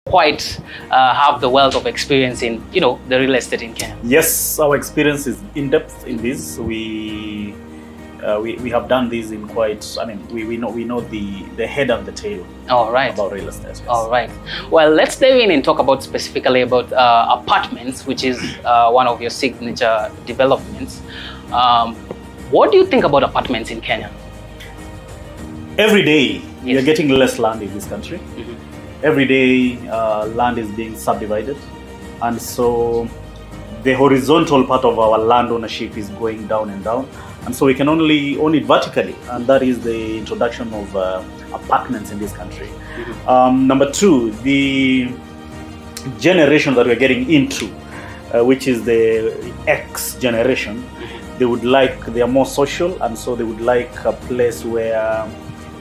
quite have the wealth of experience in, the real estate in Kenya. Yes, our experience is in depth in this. We have done this in quite. I mean, we know the head and the tail. All right. About real estate. Yes. All right. Well, let's dive in and talk about specifically about apartments, which is one of your signature developments. What do you think about apartments in Kenya? Every day, yes, we are getting less land in this country. Mm-hmm. Every day, land is being subdivided, and so the horizontal part of our land ownership is going down and down, and so we can only own it vertically, and that is the introduction of apartments in this country. Mm-hmm. Number two, the generation that we're getting into, which is the X generation, they are more social, and so they would like a place where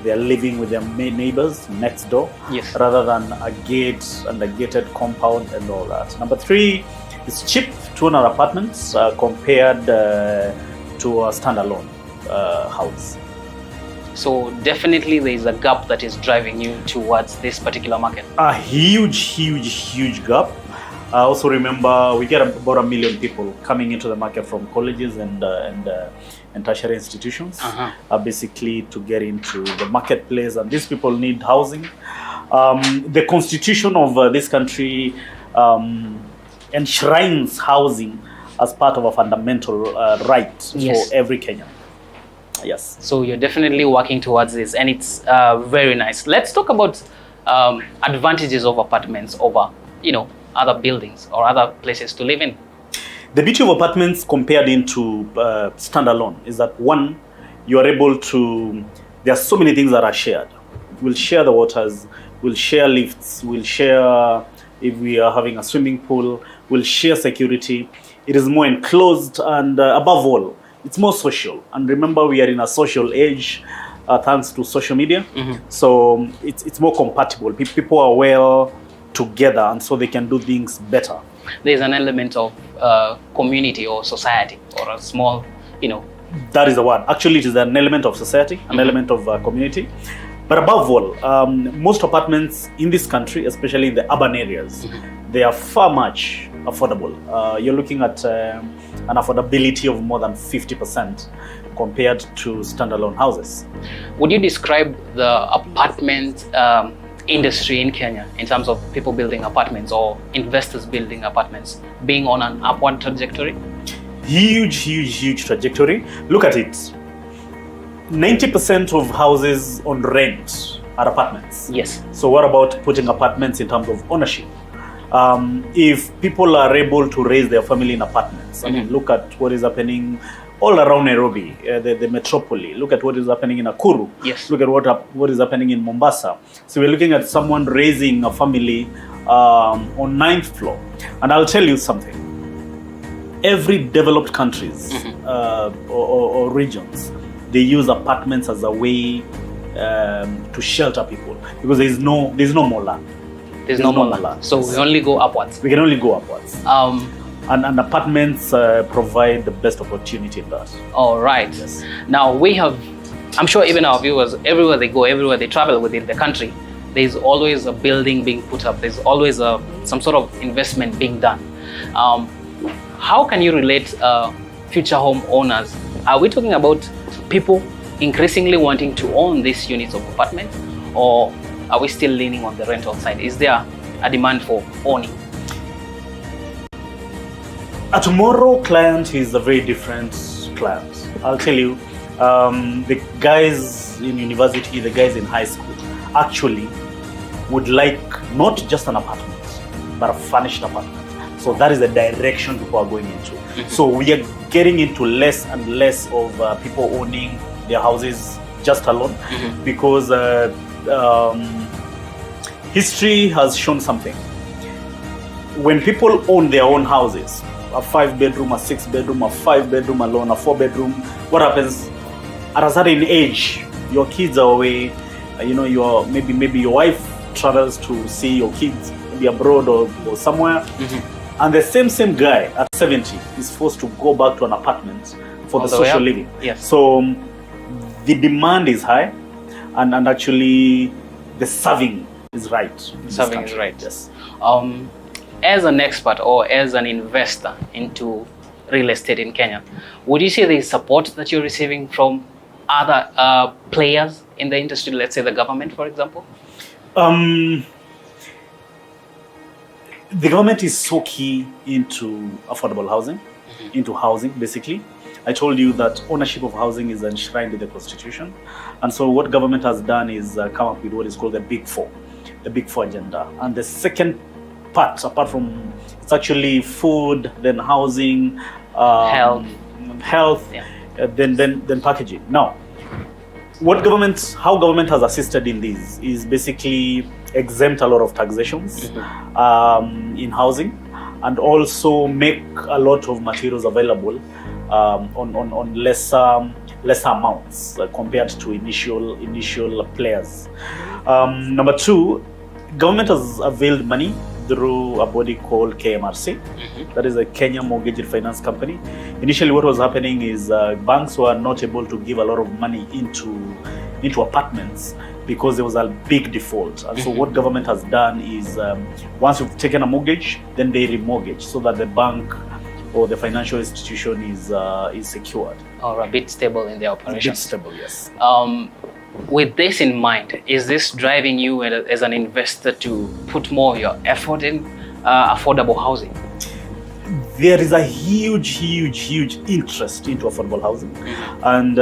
they are living with their neighbors next door, yes, rather than a gate and a gated compound and all that. Number three, it's cheap to own an apartment compared to a standalone house. So definitely there is a gap that is driving you towards this particular market. A huge gap. I also remember we get about 1 million people coming into the market from colleges and tertiary institutions, basically to get into the marketplace, and these people need housing. The constitution of this country enshrines housing as part of a fundamental right, yes, for every Kenyan. Yes. So you're definitely working towards this, and it's very nice. Let's talk about advantages of apartments over, other buildings or other places to live in. The beauty of apartments compared into standalone is that, one, you are able to, there are so many things that are shared. We'll share the waters, we'll share lifts, we'll share, if we are having a swimming pool, we'll share security. It is more enclosed, and above all, it's more social. And remember, we are in a social age, thanks to social media. Mm-hmm. So it's more compatible. People are well together, and so they can do things better. There's an element of community or society, or a small, That is the word. Actually, it is an element of society, an element of community. But above all, most apartments in this country, especially in the urban areas, they are far much affordable. You're looking at an affordability of more than 50% compared to standalone houses. Would you describe the apartment industry in Kenya in terms of people building apartments or investors building apartments being on an upward trajectory? Huge trajectory. Look at it. 90% of houses on rent are apartments. Yes. So what about putting apartments in terms of ownership? If people are able to raise their family in apartments, I mean, look at what is happening all around Nairobi, the metropole. Look at what is happening in Nakuru. Yes. Look at what is happening in Mombasa. So we're looking at someone raising a family on 9th floor. And I'll tell you something. Every developed countries or regions, they use apartments as a way to shelter people, because there's no more land. There's no more land. So we only go upwards. We can only go upwards. And apartments provide the best opportunity in that. All right. Yes. Now I'm sure even our viewers, everywhere they go, everywhere they travel within the country, there's always a building being put up. There's always some sort of investment being done. How can you relate future home owners? Are we talking about people increasingly wanting to own these units of apartments, or are we still leaning on the rental side? Is there a demand for owning? A tomorrow client is a very different client. I'll tell you, the guys in university, the guys in high school actually would like not just an apartment, but a furnished apartment. So that is the direction people are going into. Mm-hmm. So we are getting into less and less of people owning their houses just alone, because history has shown something. When people own their own houses, a 5-bedroom, a 6-bedroom, a 5-bedroom alone, a 4-bedroom, what happens at a certain age? Your kids are away. Maybe your wife travels to see your kids, maybe abroad or somewhere. And the same guy at 70 is forced to go back to an apartment for the social living. Yes. So the demand is high, and actually the serving is right. Serving is right. Yes. As an expert or as an investor into real estate in Kenya, would you say the support that you're receiving from other players in the industry, let's say the government, for example? The government is so key into affordable housing, into housing, basically. I told you that ownership of housing is enshrined in the Constitution. And so what government has done is come up with what is called the Big Four agenda. And the second part, apart from, it's actually food, then housing, health, then packaging. Now, how government has assisted in this is basically exempt a lot of taxations in housing, and also make a lot of materials available on lesser amounts compared to initial players. Number two, government has availed money through a body called KMRC. That is a Kenya Mortgage Finance Company. Initially, what was happening is banks were not able to give a lot of money into apartments because there was a big default. And so what government has done is once you've taken a mortgage, then they remortgage so that the bank or the financial institution is secured. Or a bit stable in their operations. A bit stable, yes. With this in mind, is this driving you as an investor to put more of your effort in affordable housing? There is a huge interest into affordable housing, and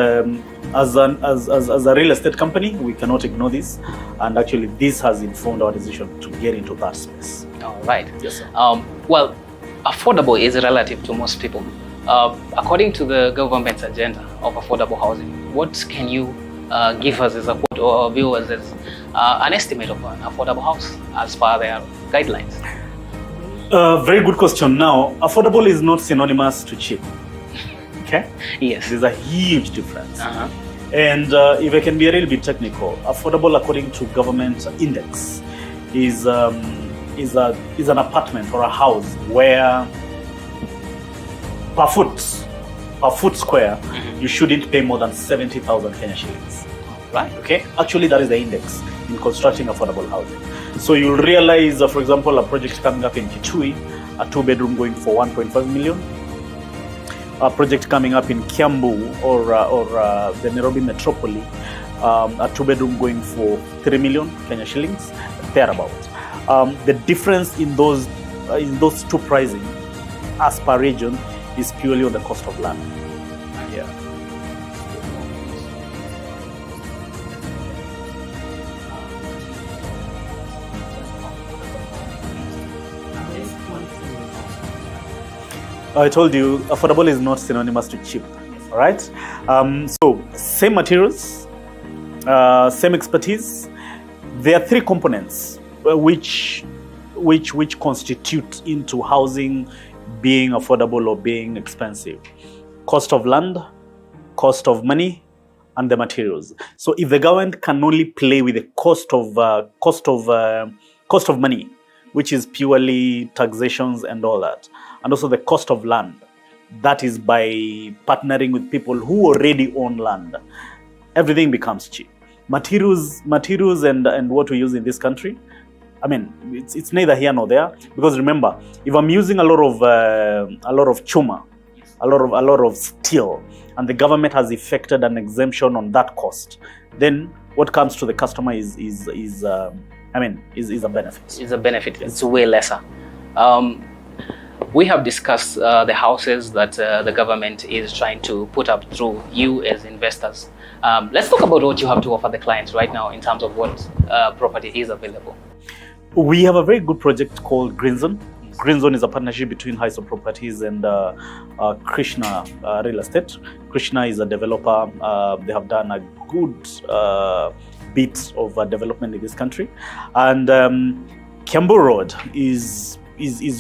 as a real estate company, we cannot ignore this. And actually, this has informed our decision to get into that space. All right. Yes, sir. Well, affordable is relative to most people. According to the government's agenda of affordable housing, what can you give us as a quote or viewers as an estimate of an affordable house as per their guidelines? Very good question. Now, affordable is not synonymous to cheap. Okay? Yes. There's a huge difference. And if I can be a little bit technical, affordable according to government index is an apartment or a house where per foot square, you shouldn't pay more than 70,000 Kenya shillings. Right. Okay. Actually, that is the index in constructing affordable housing. So you'll realize, for example, a project coming up in Kitui, a 2-bedroom going for 1.5 million. A project coming up in Kiambu or the Nairobi Metropoli, a 2-bedroom going for 3 million Kenya shillings, thereabout. The difference in those two pricing as per region is purely on the cost of land. Yeah. I told you, affordable is not synonymous to cheap. All right. So same materials, same expertise. There are three components which constitute into housing being affordable or being expensive: cost of land, cost of money, and the materials. So if the government can only play with the cost of money, which is purely taxations and all that, and also the cost of land, that is by partnering with people who already own land, everything becomes cheap. Materials and what we use in this country, I mean, it's neither here nor there, because remember, if I'm using a lot of chuma, a lot of steel, and the government has effected an exemption on that cost, then what comes to the customer is a benefit. It's a benefit. It's way lesser. We have discussed the houses that the government is trying to put up through you as investors. Let's talk about what you have to offer the clients right now in terms of what property is available. We have a very good project called Green Zone. Green Zone is a partnership between Hyso Properties and Krishna Real Estate. Krishna is a developer. They have done a good bit of development in this country. And Kiambu Road is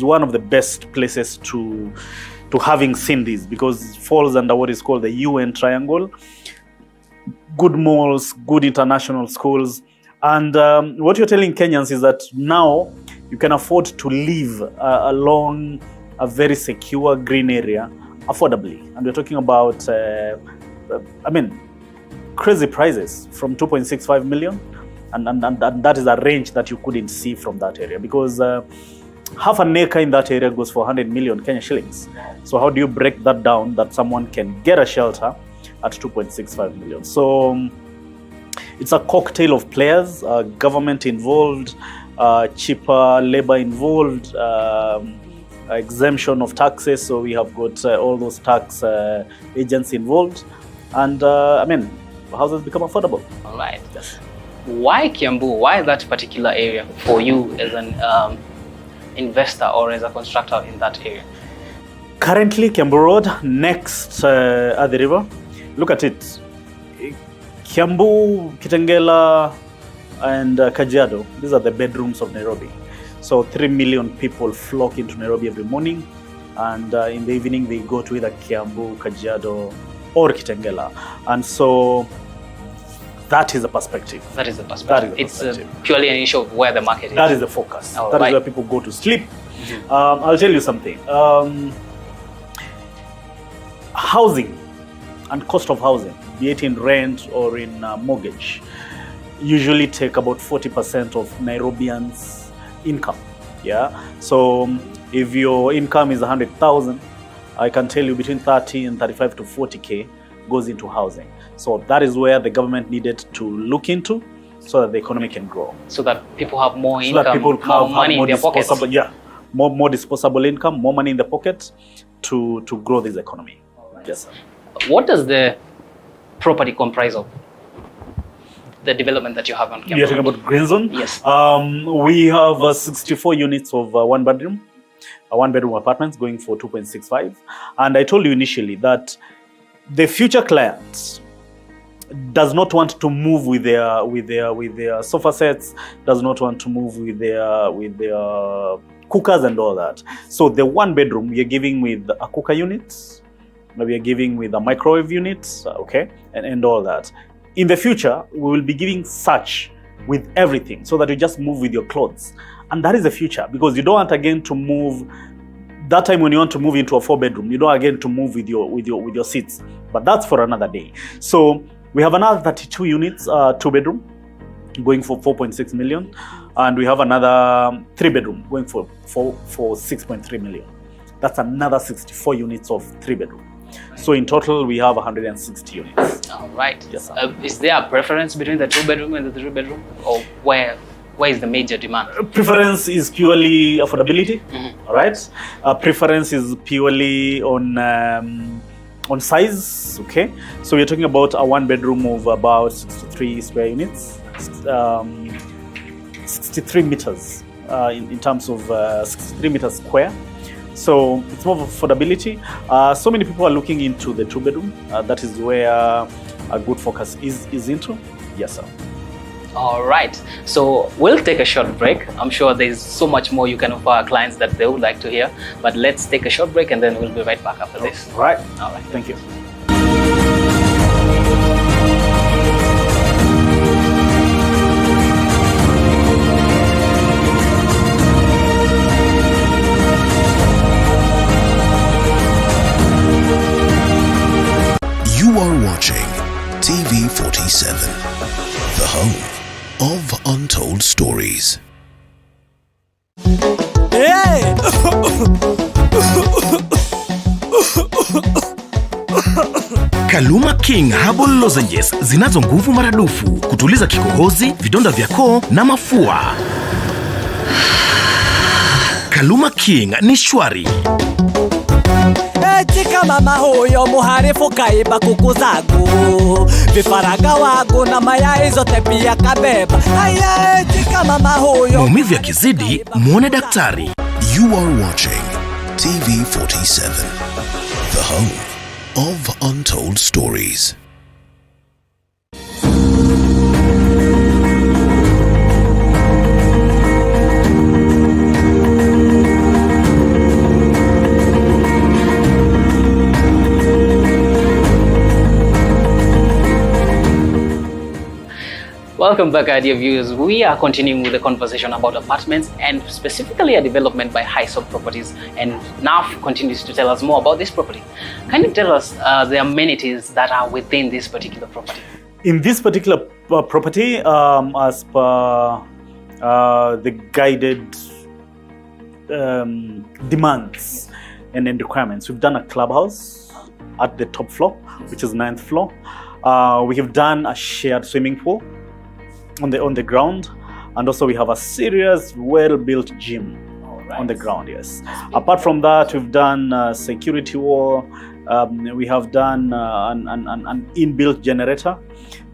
one of the best places to having seen this, because it falls under what is called the UN Triangle. Good malls, good international schools. And what you're telling Kenyans is that now you can afford to live along a very secure green area affordably. And we're talking about, crazy prices from 2.65 million and that is a range that you couldn't see from that area, because half an acre in that area goes for 100 million Kenya shillings. So how do you break that down that someone can get a shelter at 2.65 million? So it's a cocktail of players, government involved, cheaper labor involved, exemption of taxes. So we have got all those tax agents involved. And I mean, houses become affordable. All right. Yes. Why Kiambu? Why that particular area for you as an investor or as a constructor in that area? Currently, Kiambu Road, next at the river. Look at it. Kiambu, Kitengela, and Kajiado, these are the bedrooms of Nairobi. So 3 million people flock into Nairobi every morning, and in the evening they go to either Kiambu, Kajiado, or Kitengela. And so that is the perspective. That is the perspective. That is the perspective. It's purely an issue of where the market is. That is the focus. Oh, that right. is where people go to sleep. Mm-hmm. I'll tell you something. Housing and cost of housing, be it in rent or in mortgage, usually take about 40% of Nairobians' income. Yeah. So if your income is 100,000, I can tell you between 30 and 35 to 40K goes into housing. So that is where the government needed to look into, so that the economy can grow. So that people have more So income, that people more money in their pockets. Yeah, more disposable income, more money in the pocket to grow this economy. Right. Yes, sir. What does the property comprise of? The development that you have on campus? You're talking about Green Zone? Yes. We have 64 units of one bedroom apartments going for 2.65. And I told you initially that the future clients does not want to move with their sofa sets, does not want to move with their cookers and all that. So the one bedroom we are giving with a cooker unit, we are giving with a microwave unit, okay, and all that. In the future, we will be giving such with everything, so that you just move with your clothes. And that is the future, because you don't want again to move. That time when you want to move into a 4-bedroom, you don't again to move with your seats. But that's for another day. So we have another 32 units, 2-bedroom, going for 4.6 million, and we have another 3-bedroom going for 6.3 million. That's another 64 units of 3-bedroom. So in total, we have 160 units. All right. Yes, sir. Is there a preference between the 2-bedroom and the 3-bedroom, or where is the major demand? Preference is purely affordability. Mm-hmm. All right. Preference is purely on size. Okay. So we're talking about a 1-bedroom of about 63 square units, 63 meters in terms of 63 meters square. So it's more of affordability. So many people are looking into the 2-bedroom. That is where a good focus is into. Yes, sir. All right. So we'll take a short break. I'm sure there's so much more you can offer our clients that they would like to hear. But let's take a short break and then we'll be right back after this. All right. All right. Thank you. You are watching TV 47, the home of Untold Stories. Hey! Kaluma King Herbal Lozenges zinazo nguvu maradufu kutuliza kikohozi, vidonda vya koo na mafua. Kaluma King ni shwari. Tika mama huyo muharifu kaiba kuku zangu, vifaranga wangu na mayai zote pia kabeba. Haya, tika mama huyo. Maumivu yakizidi, muone daktari. You are watching TV 47, the home of Untold Stories. Welcome back, dear viewers. We are continuing with the conversation about apartments and specifically a development by Hysope Properties. And Naf continues to tell us more about this property. Can you tell us the amenities that are within this particular property? In this particular property, as per the guided demands and requirements, we've done a clubhouse at the top floor, which is 9th floor. We have done a shared swimming pool on the ground, and also we have a serious, well-built gym on the ground. Yes. Apart from that, we've done a security wall. We have done an inbuilt generator.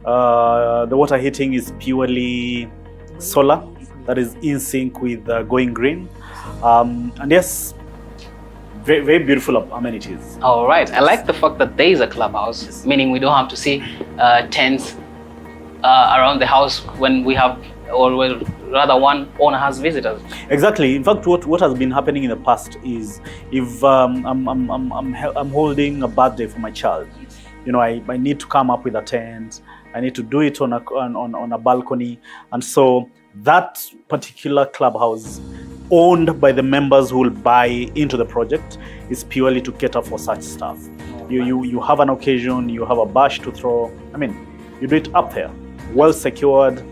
The water heating is purely solar, that is in sync with going green. And yes, very, very beautiful amenities. All right. I like the fact that there is a clubhouse, meaning we don't have to see tents around the house when we have, or well, rather one owner has visitors. Exactly. In fact, what has been happening in the past is, if I'm holding a birthday for my child, you know, I need to come up with a tent. I need to do it on a balcony, and so that particular clubhouse, owned by the members who will buy into the project, is purely to cater for such stuff. You have an occasion, you have a bash to throw. I mean, you do it up there, well secured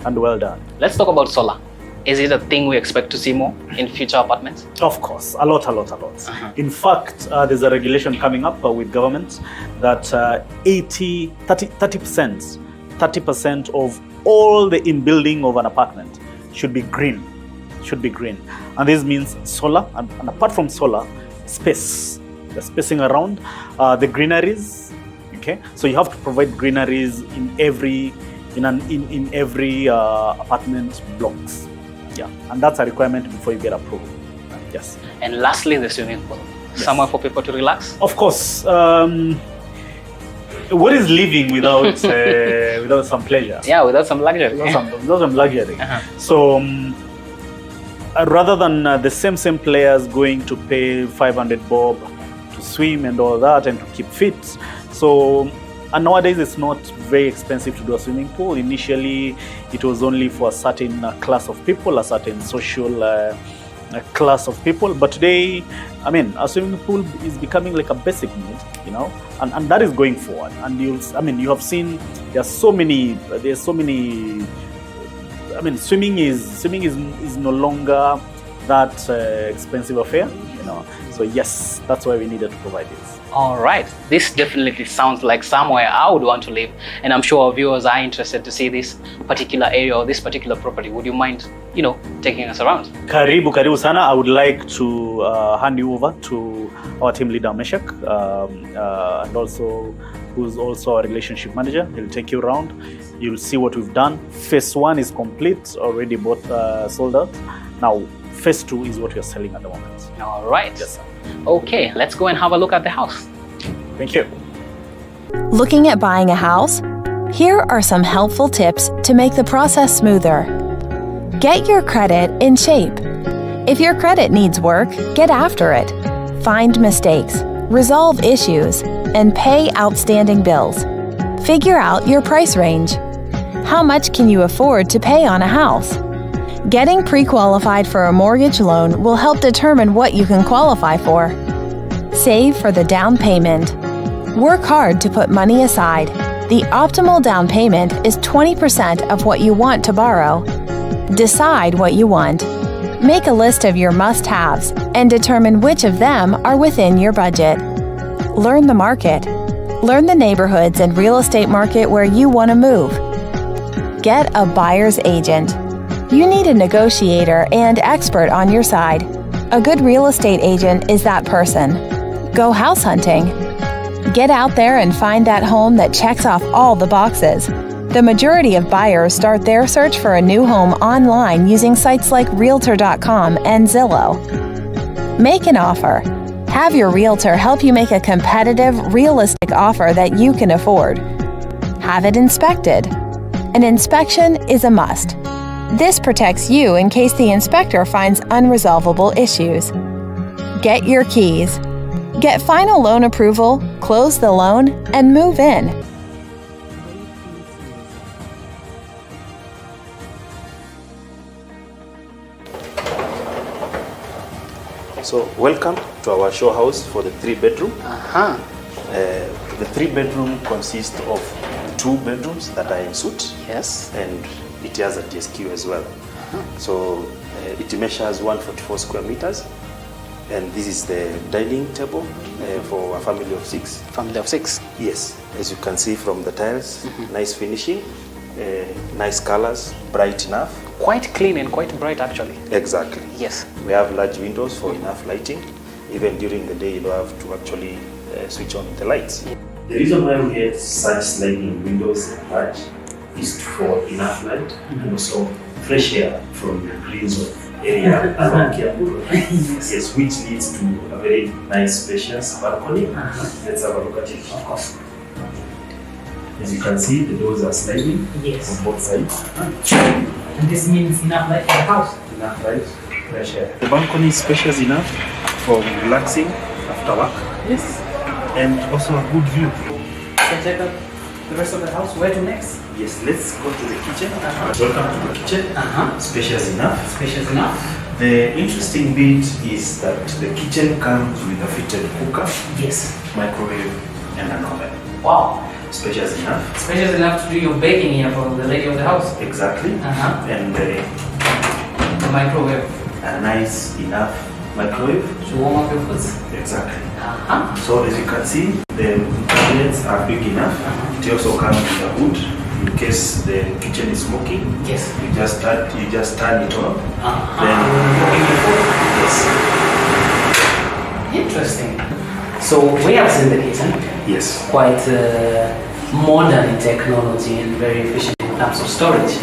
and well done. Let's talk about solar. Is it a thing we expect to see more in future apartments? Of course, a lot. In fact, there's a regulation coming up with government that 30% of all the in-building of an apartment should be green. And this means solar, and apart from solar, space. The spacing around, the greeneries. Okay, so you have to provide greeneries in every apartment blocks. Yeah, and that's a requirement before you get approval. Yes. And lastly, the swimming pool. Yes. Somewhere for people to relax? Of course. What is living without some pleasure? Yeah, without some luxury. Without some luxury. So rather than the same players going to pay 500 bob to swim and all that and to keep fit, so and nowadays it's not very expensive to do a swimming pool. Initially, it was only for a certain class of people, a certain social class of people. But today, I mean, a swimming pool is becoming like a basic need, you know, and that is going forward. And you have seen there's so many. I mean, swimming is no longer that expensive affair, you know. So yes, that's why we needed to provide this. All right, this definitely sounds like somewhere I would want to live, and I'm sure our viewers are interested to see this particular area or this particular property. Would you mind, you know, taking us around? Karibu sana. I would like to hand you over to our team leader Meshach, and also who's also our relationship manager. He'll take you around. You'll see what we've done. Phase 1 is complete, already both sold out. Now, phase 2 is what we're selling at the moment. All right. Yes, sir. Okay, let's go and have a look at the house. Thank you. Looking at buying a house? Here are some helpful tips to make the process smoother. Get your credit in shape. If your credit needs work, get after it. Find mistakes, resolve issues, and pay outstanding bills. Figure out your price range. How much can you afford to pay on a house? Getting pre-qualified for a mortgage loan will help determine what you can qualify for. Save for the down payment. Work hard to put money aside. The optimal down payment is 20% of what you want to borrow. Decide what you want. Make a list of your must-haves and determine which of them are within your budget. Learn the market. Learn the neighborhoods and real estate market where you want to move. Get a buyer's agent. You need a negotiator and expert on your side. A good real estate agent is that person. Go house hunting. Get out there and find that home that checks off all the boxes. The majority of buyers start their search for a new home online using sites like REALTOR.com and Zillow. Make an offer. Have your realtor help you make a competitive, realistic offer that you can afford. Have it inspected. An inspection is a must. This protects you in case the inspector finds unresolvable issues. Get your keys. Get final loan approval, close the loan, and move in. So welcome to our show house for the 3-bedroom. Uh-huh. The 3-bedroom consists of 2 bedrooms that are en suite. Yes. And it has a DStv as well. So it measures 144 square meters. And this is the dining table for a family of 6. Family of 6. Yes, as you can see from the tiles, nice finishing, nice colors, bright enough. Quite clean and quite bright actually. Exactly. Yes. We have large windows for enough lighting. Even during the day, you don't have to actually switch on the lights. The reason why we have such sliding windows and large is for enough light and also fresh air from the greens of area around Kiambu. Yes, which leads to a very nice spacious balcony. Let's have a look at it. Of course. As you can see, the doors are sliding Yes. on both sides. And this means enough light for the house. Enough light, fresh air. The balcony is spacious enough for relaxing after work. Yes. And also a good view. Can check out the rest of the house. Where to next? Yes, let's go to the kitchen. Welcome to the kitchen. Spacious enough. Spacious enough. The interesting bit is that the kitchen comes with a fitted cooker, Yes. microwave, and an oven. Wow. Spacious enough. Spacious enough to do your baking here for the lady of the house. Exactly. And The microwave. a nice enough microwave. To warm up your foods. Exactly. So as you can see, the cabinets are big enough. It also comes with a hood in case the kitchen is smoking. Yes. You just turn it on. Then yes. Interesting. So we have seen the kitchen. Yes. Quite modern in technology and very efficient in terms of storage.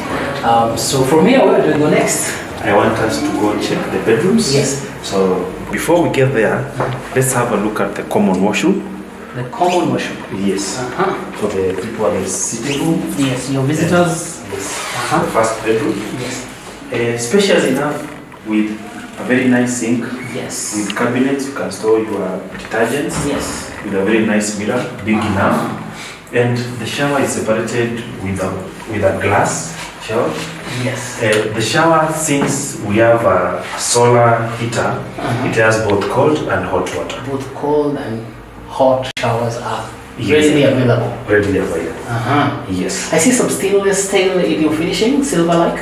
So from here, where do we go next? I want us to go check the bedrooms. Yes. So before we get there, let's have a look at the common washroom. The common washroom. Yes. For the people in the sitting room. Yes, your visitors. Yes. The first bedroom. Yes. Spacious enough with a very nice sink. Yes. With cabinets, you can store your detergents. Yes. With a very nice mirror, big enough. And the shower is separated with a glass shower. Yes. The shower, since we have a solar heater, it has both cold and hot water. Both cold and hot showers are Yes. readily available. Readily available. Yes. I see some stainless steel in your finishing, silver-like.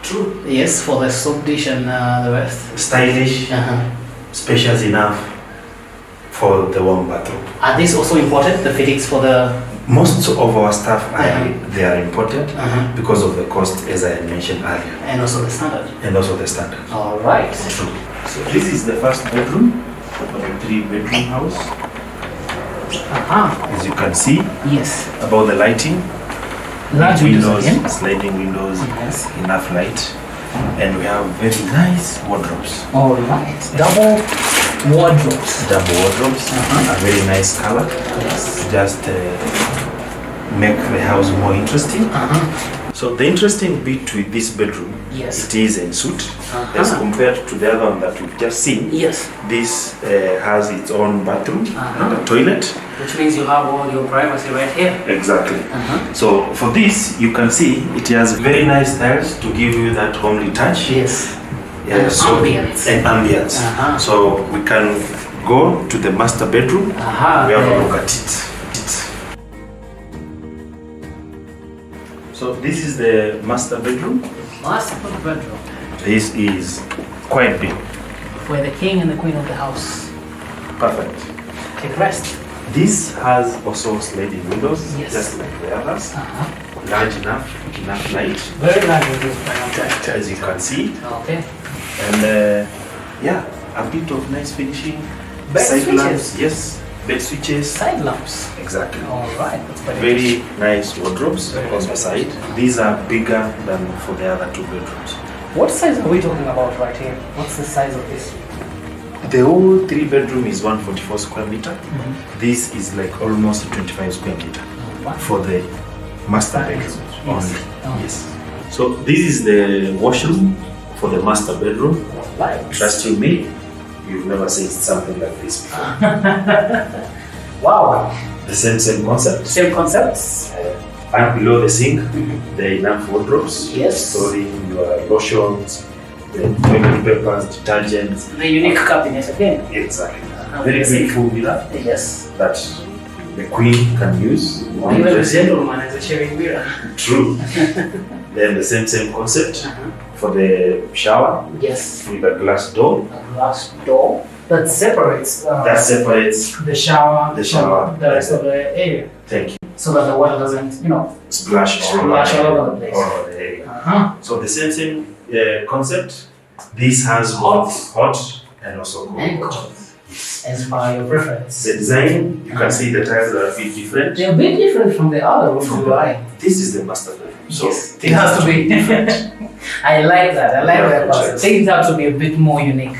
True. Yes, for the soap dish and the rest. Stylish, spacious enough for the warm bathroom. Are these also imported, the fittings for the... Most of our stuff they are imported because of the cost, as I mentioned earlier. And also the standard. And also the standard. All right. True. So this is the first bedroom of a 3-bedroom house. As you can see, Yes. about the lighting, Large windows again. sliding windows, Yes. enough light, and we have very nice wardrobes. All right. Double wardrobes. Double wardrobes, a very nice color. Yes. Just make the house more interesting. So the interesting bit with this bedroom, Yes. it is en suite, as compared to the other one that we've just seen. Yes. This has its own bathroom and a toilet. Which means you have all your privacy right here. Exactly. So for this, you can see it has very nice tiles to give you that homely touch. Yes. Yeah, so ambience. And ambience. So we can go to the master bedroom. We have a look at it. So this is the master bedroom. Master bedroom. This is quite big. For the king and the queen of the house. Perfect. Take rest. This has also sliding windows, Yes. just like the others. Large enough light. Very large windows. As you can see. Okay. And yeah, a bit of nice finishing. Bed Side switches. lamps, yes. Bed switches. Side lamps. Exactly. All right. That's Very nice wardrobes on the side. These are bigger than for the other 2 bedrooms. What size are we talking about right here? What's the size of this? The whole 3-bedroom is 144 square meter. This is like almost 25 square meter for the master bedroom only. Yes. So this is the washroom for the master bedroom. Right. Trust you me, you've never seen something like this before. Wow. The same concept. Same concepts. And below the sink, there are enough wardrobes. Yes. Storing your lotions, the toilet papers, detergents. The unique cabinet again. Exactly. Very beautiful mirror Yes. that the queen can use. Even the gentleman has a shaving mirror. True. Then the same concept for the shower. Yes. With a glass door. A glass door that separates. The shower from the rest of the area. Thank you. So that the water doesn't, splash all over the place. All over the area. So the same concept. This has both hot and also cold. And cold. As per your preference. The design, you can see the tiles are a bit different. They're a bit different from the other rooms you buy. This is the master bedroom. So yes, it has to be different. I like that. I like that concept. Things have to be a bit more unique.